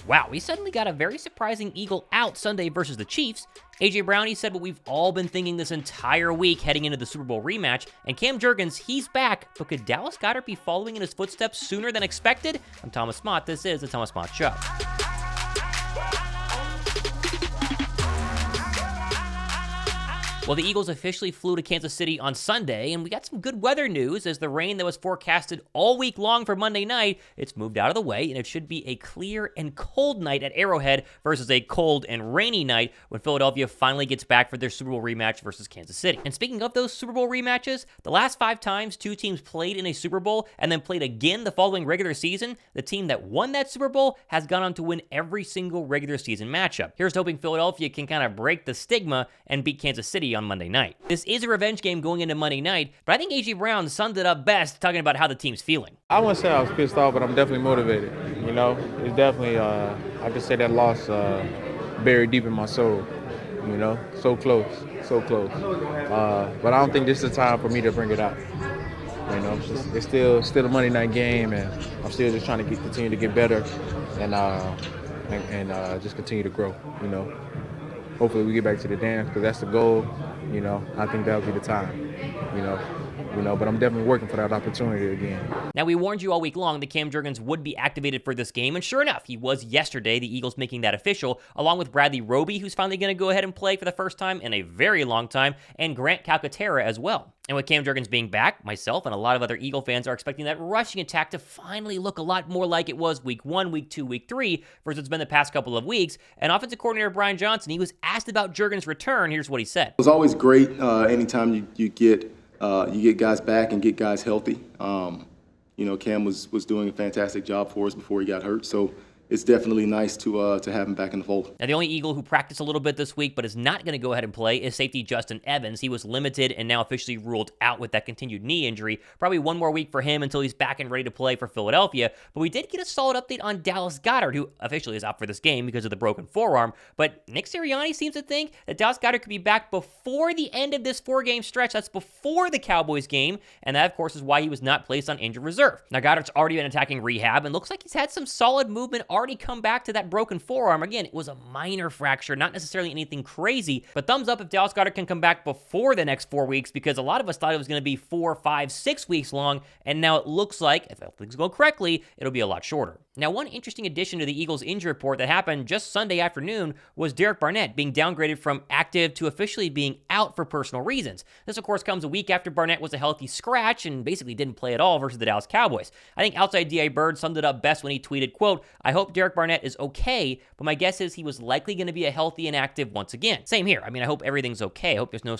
Wow, we suddenly got a very surprising Eagle out Sunday versus the Chiefs. AJ Brown, he said what we've all been thinking this entire week heading into the Super Bowl rematch. And Cam Jurgens, he's back, but could Dallas Goedert be following in his footsteps sooner than expected? I'm Thomas Mott. This is the Thomas Mott Show. Well, the Eagles officially flew to Kansas City on Sunday, and we got some good weather news as the rain that was forecasted all week long for Monday night, it's moved out of the way, and it should be a clear and cold night at Arrowhead versus a cold and rainy night when Philadelphia finally gets back for their Super Bowl rematch versus Kansas City. And speaking of those Super Bowl rematches, the last 5 times two teams played in a Super Bowl and then played again the following regular season, the team that won that Super Bowl has gone on to win every single regular season matchup. Here's hoping Philadelphia can kind of break the stigma and beat Kansas City on Monday night. This is a revenge game going into Monday night, but I think AJ Brown summed it up best talking about how the team's feeling. I wouldn't say I was pissed off, but I'm definitely motivated. You know, it's definitely, I could say that loss buried deep in my soul. You know, so close, so close. But I don't think this is the time for me to bring it out. You know, it's still a Monday night game, and I'm still just trying to continue to get better and just continue to grow. You know, hopefully we get back to the dance because that's the goal. You know, I think that'll be the time. But I'm definitely working for that opportunity again. Now, we warned you all week long that Cam Jurgens would be activated for this game, and sure enough, he was yesterday, the Eagles making that official, along with Bradley Roby, who's finally going to go ahead and play for the first time in a very long time, and Grant Calcaterra as well. And with Cam Jurgens being back, myself and a lot of other Eagle fans are expecting that rushing attack to finally look a lot more like it was week 1, week 2, week 3, versus it's been the past couple of weeks. And offensive coordinator Brian Johnson, he was asked about Jurgens' return. Here's what he said. It was always great anytime you get guys back and get guys healthy. Cam was doing a fantastic job for us before he got hurt. So it's definitely nice to have him back in the fold. Now, the only Eagle who practiced a little bit this week but is not going to go ahead and play is safety Justin Evans. He was limited and now officially ruled out with that continued knee injury. Probably one more week for him until he's back and ready to play for Philadelphia. But we did get a solid update on Dallas Goedert, who officially is out for this game because of the broken forearm. But Nick Sirianni seems to think that Dallas Goedert could be back before the end of this 4-game stretch. That's before the Cowboys game. And that, of course, is why he was not placed on injured reserve. Now, Goedert's already been attacking rehab and looks like he's had some solid movement, already come back to that broken forearm. Again, it was a minor fracture, not necessarily anything crazy, but thumbs up if Dallas Goedert can come back before the next 4 weeks, because a lot of us thought it was going to be 4, 5, 6 weeks long, and now it looks like, if things go correctly, it'll be a lot shorter. Now, one interesting addition to the Eagles injury report that happened just Sunday afternoon was Derek Barnett being downgraded from active to officially being out for personal reasons. This, of course, comes a week after Barnett was a healthy scratch and basically didn't play at all versus the Dallas Cowboys. I think Outside D.A. Bird summed it up best when he tweeted, quote, "I hope Derek Barnett is okay, but my guess is he was likely going to be a healthy and active once again." Same here. I mean, I hope everything's okay. I hope there's no,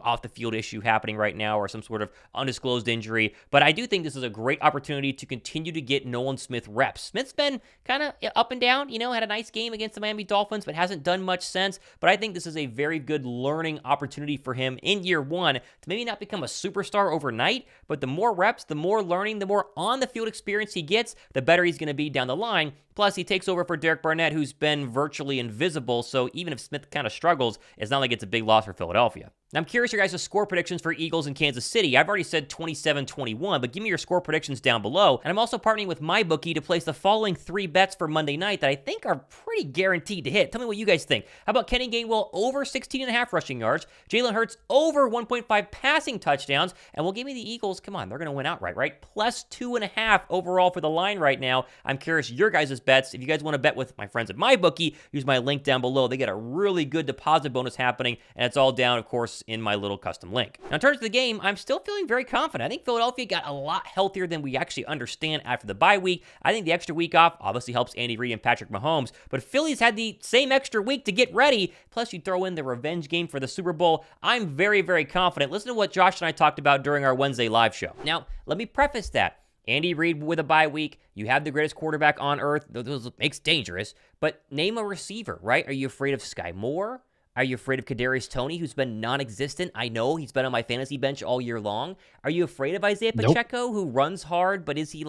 off-the-field issue happening right now or some sort of undisclosed injury. But I do think this is a great opportunity to continue to get Nolan Smith reps. Smith's been kind of up and down, had a nice game against the Miami Dolphins, but hasn't done much since. But I think this is a very good learning opportunity for him in year 1 to maybe not become a superstar overnight, but the more reps, the more learning, the more on-the-field experience he gets, the better he's going to be down the line. Plus, he takes over for Derek Barnett, who's been virtually invisible, so even if Smith kind of struggles, it's not like it's a big loss for Philadelphia. Now, I'm curious your guys' score predictions for Eagles in Kansas City. I've already said 27-21, but give me your score predictions down below. And I'm also partnering with MyBookie to place the following 3 bets for Monday night that I think are pretty guaranteed to hit. Tell me what you guys think. How about Kenny Gainwell over 16.5 rushing yards, Jalen Hurts over 1.5 passing touchdowns, and we'll give me the Eagles. Come on, they're going to win outright, right? Plus 2.5 overall for the line right now. I'm curious your guys' bets. If you guys want to bet with my friends at MyBookie, use my link down below. They get a really good deposit bonus happening, and it's all down, of course, in my little custom link. Now, in terms of the game, I'm still feeling very confident. I think Philadelphia got a lot healthier than we actually understand after the bye week. I think the extra week off obviously helps Andy Reid and Patrick Mahomes, but Philly's had the same extra week to get ready, plus you throw in the revenge game for the Super Bowl. I'm very, very confident. Listen to what Josh and I talked about during our Wednesday live show. Now, let me preface that. Andy Reid with a bye week. You have the greatest quarterback on earth. Those makes dangerous. But name a receiver, right? Are you afraid of Sky Moore? Are you afraid of Kadarius Toney, who's been non-existent? I know he's been on my fantasy bench all year long. Are you afraid of Isaiah Pacheco, who runs hard, but is he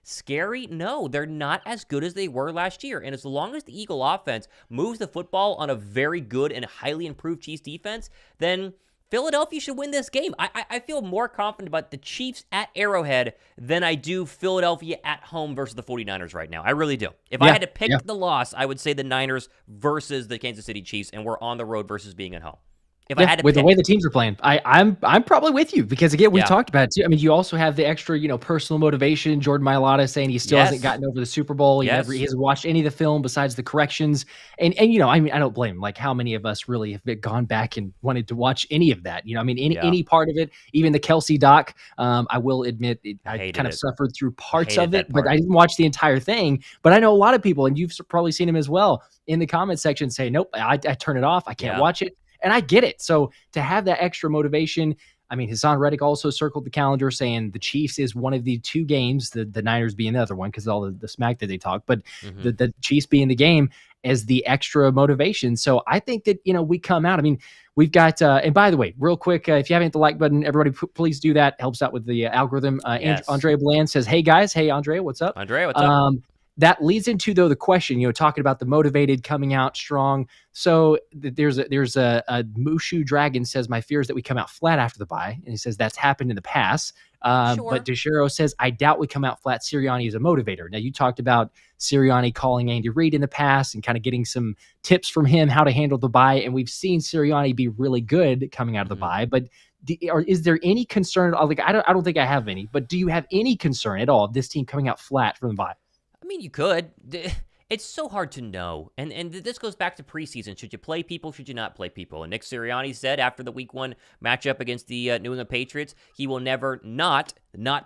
scary? No, they're not as good as they were last year. And as long as the Eagle offense moves the football on a very good and highly improved Chiefs defense, then Philadelphia should win this game. I feel more confident about the Chiefs at Arrowhead than I do Philadelphia at home versus the 49ers right now. I really do. If I had to pick the loss, I would say the Niners versus the Kansas City Chiefs, and we're on the road versus being at home. If I had to with pick. the way the teams are playing, I'm probably with you because again, we talked about it too. I mean, you also have the extra, personal motivation. Jordan Mailata saying he still hasn't gotten over the Super Bowl. He hasn't watched any of the film besides the corrections. And I mean, I don't blame him. Like how many of us really have gone back and wanted to watch any of that? I mean, any part of it, even the Kelce doc. I will admit I kind of suffered through parts of it, but I didn't watch the entire thing. But I know a lot of people, and you've probably seen him as well in the comment section say, nope, I turn it off. I can't watch it. And I get it. So to have that extra motivation, I mean, Hassan Reddick also circled the calendar saying the Chiefs is one of the two games, the Niners being the other one because all the smack that they talk, but the Chiefs being the game as the extra motivation. So I think that, we come out. I mean, we've got, and by the way, real quick, if you haven't hit the like button, everybody please do that. Helps out with the algorithm. Andrea Bland says, hey guys. Hey, Andrea, what's up? Andrea, what's up? That leads into, though, the question, talking about the motivated coming out strong. So there's a Mushu Dragon says, my fear is that we come out flat after the bye. And he says that's happened in the past. But DeShiro says, I doubt we come out flat. Sirianni is a motivator. Now, you talked about Sirianni calling Andy Reid in the past and kind of getting some tips from him how to handle the bye. And we've seen Sirianni be really good coming out of the bye. But is there any concern? Like, I don't think I have any. But do you have any concern at all of this team coming out flat from the bye? I mean, you could. It's so hard to know. And this goes back to preseason. Should you play people? Should you not play people? And Nick Sirianni said after the week 1 matchup against the New England Patriots, he will never not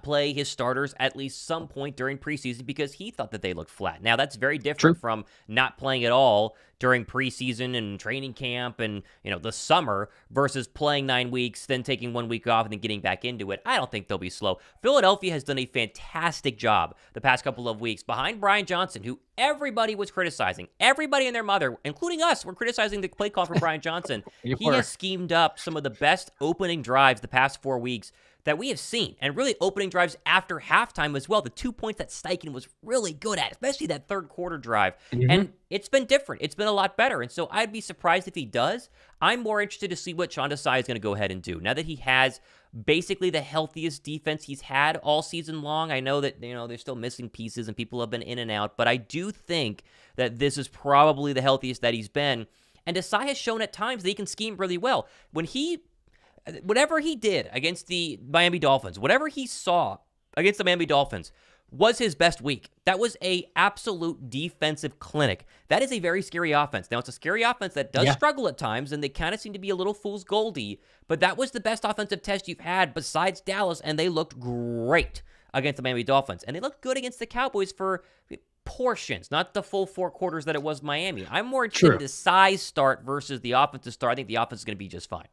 play his starters at least some point during preseason because he thought that they looked flat. Now, that's very different from not playing at all during preseason and training camp and, the summer versus playing 9 weeks, then taking 1 week off and then getting back into it. I don't think they'll be slow. Philadelphia has done a fantastic job the past couple of weeks behind Brian Johnson, who everybody was criticizing. Everybody and their mother, including us, were criticizing the play call for Brian Johnson. He has schemed up some of the best opening drives the past 4 weeks that we have seen, and really opening drives after halftime as well. The 2 points that Steichen was really good at, especially that third quarter drive. And it's been different. It's been a lot better. And so I'd be surprised if he does. I'm more interested to see what Sean Desai is going to go ahead and do. Now that he has basically the healthiest defense he's had all season long, I know that, they're still missing pieces and people have been in and out, but I do think that this is probably the healthiest that he's been. And Desai has shown at times that he can scheme really well. Whatever he did against the Miami Dolphins, whatever he saw against the Miami Dolphins was his best week. That was a absolute defensive clinic. That is a very scary offense. Now, it's a scary offense that does struggle at times, and they kind of seem to be a little fool's goldy, but that was the best offensive test you've had besides Dallas, and they looked great against the Miami Dolphins. And they looked good against the Cowboys for portions, not the full 4 quarters that it was Miami. I'm more interested in the size start versus the offensive start. I think the offense is going to be just fine.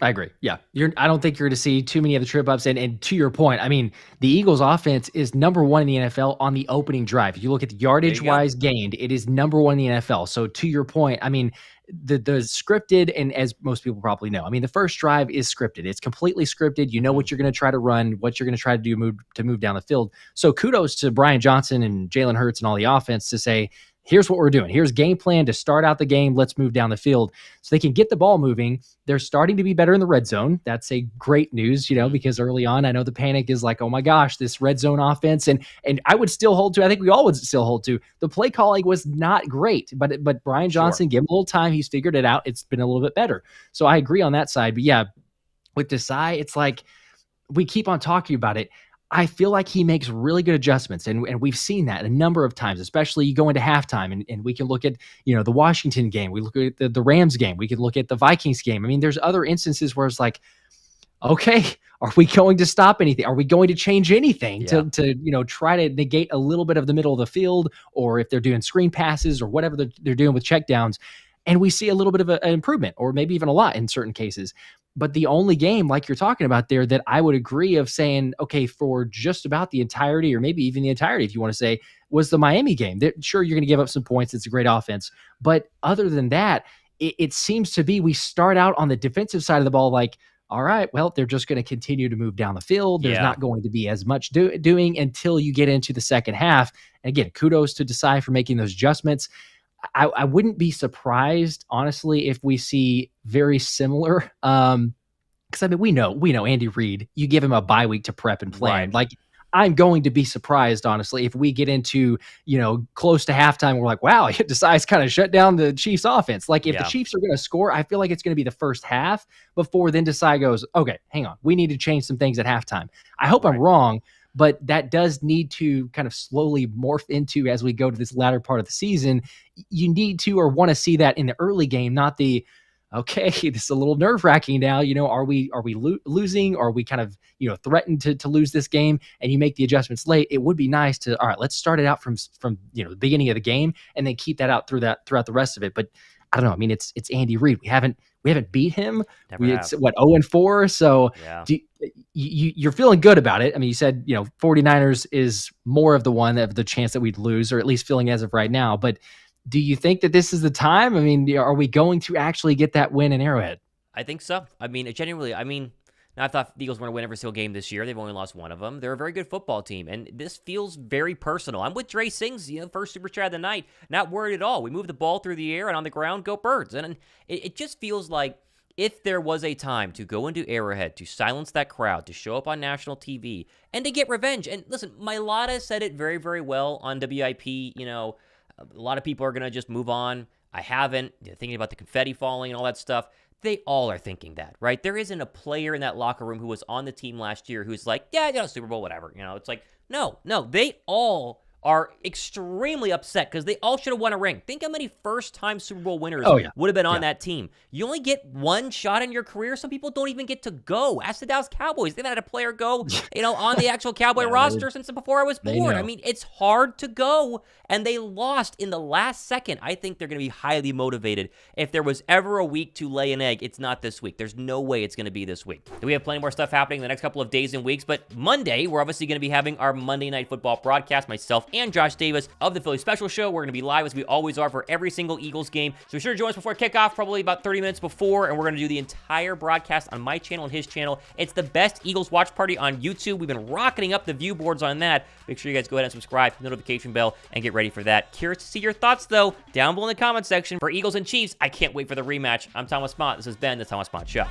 I agree. Yeah. I don't think you're going to see too many of the trip ups. And to your point, I mean, the Eagles offense is number 1 in the NFL on the opening drive. If you look at the yardage wise gained, it is number 1 in the NFL. So to your point, I mean, the scripted, and as most people probably know, I mean, the first drive is scripted. It's completely scripted. You know what you're going to try to run, what you're going to try to do move down the field. So kudos to Brian Johnson and Jalen Hurts and all the offense to say, here's what we're doing. Here's game plan to start out the game. Let's move down the field so they can get the ball moving. They're starting to be better in the red zone. That's a great news, because early on, I know the panic is like, oh my gosh, this red zone offense. And I would still hold to, I think we all would still hold to, the play calling was not great, but Brian Johnson, give him a little time. He's figured it out. It's been a little bit better. So I agree on that side. But yeah, with Desai, it's like we keep on talking about it. I feel like he makes really good adjustments, and we've seen that a number of times, especially you go into halftime, and we can look at, the Washington game, we look at the Rams game, we can look at the Vikings game. I mean, there's other instances where it's like, okay, are we going to stop anything? Are we going to change anything to try to negate a little bit of the middle of the field, or if they're doing screen passes or whatever they're doing with checkdowns? And we see a little bit of an improvement, or maybe even a lot in certain cases. But the only game, like you're talking about there, that I would agree of saying, okay, for just about the entirety, or maybe even the entirety, if you want to say, was the Miami game. Sure, you're going to give up some points. It's a great offense. But other than that, it seems to be we start out on the defensive side of the ball like, all right, well, they're just going to continue to move down the field. There's not going to be as much doing until you get into the second half. And again, kudos to Desai for making those adjustments. I wouldn't be surprised, honestly, if we see very similar because I mean, we know Andy Reid, you give him a bye week to prep and plan. Right. Like, I'm going to be surprised, honestly, if we get into, close to halftime, we're like, wow, he decides kind of shut down the Chiefs offense. Like, if the Chiefs are going to score, I feel like it's going to be the first half before then Desai goes, okay, hang on, we need to change some things at halftime. I hope I'm wrong, but that does need to kind of slowly morph into, as we go to this latter part of the season, you need to or want to see that in the early game, not the, okay, this is a little nerve-wracking now. Are we losing? Are we kind of, threatened to lose this game? And you make the adjustments late. It would be nice to, all right, let's start it out from the beginning of the game and then keep that out throughout the rest of it. But I don't know. I mean, it's Andy Reid. We haven't beat him. It's what, 0-4. So you're feeling good about it. I mean, you said 49ers is more of the chance that we'd lose, or at least feeling as of right now. But do you think that this is the time? I mean, are we going to actually get that win in Arrowhead? I think so. I mean, genuinely, I thought the Eagles were going to win every single game this year. They've only lost one of them. They're a very good football team, and this feels very personal. I'm with Dre Sings, first super chat of the night. Not worried at all. We move the ball through the air, and on the ground, go Birds. And it just feels like if there was a time to go into Arrowhead, to silence that crowd, to show up on national TV, and to get revenge. And listen, Mailata said it very, very well on WIP, a lot of people are going to just move on. I haven't. They're thinking about the confetti falling and all that stuff. They all are thinking that, right? There isn't a player in that locker room who was on the team last year who's like, yeah, Super Bowl, whatever. It's like, no. They all are extremely upset because they all should have won a ring. Think how many first-time Super Bowl winners would have been on that team. You only get one shot in your career. Some people don't even get to go. Ask the Dallas Cowboys. They've had a player go, on the actual Cowboy roster since before I was born. I mean, it's hard to go, and they lost in the last second. I think they're going to be highly motivated. If there was ever a week to lay an egg, it's not this week. There's no way it's going to be this week. We have plenty more stuff happening in the next couple of days and weeks, but Monday, we're obviously going to be having our Monday Night Football broadcast, myself and Josh Davis of the Philly Special Show. We're going to be live as we always are for every single Eagles game. So be sure to join us before kickoff, probably about 30 minutes before, and we're going to do the entire broadcast on my channel and his channel. It's the best Eagles watch party on YouTube. We've been rocketing up the view boards on that. Make sure you guys go ahead and subscribe, hit the notification bell, and get ready for that. Curious to see your thoughts, though, down below in the comment section. For Eagles and Chiefs, I can't wait for the rematch. I'm Thomas Mott. This has been the Thomas Mott Show.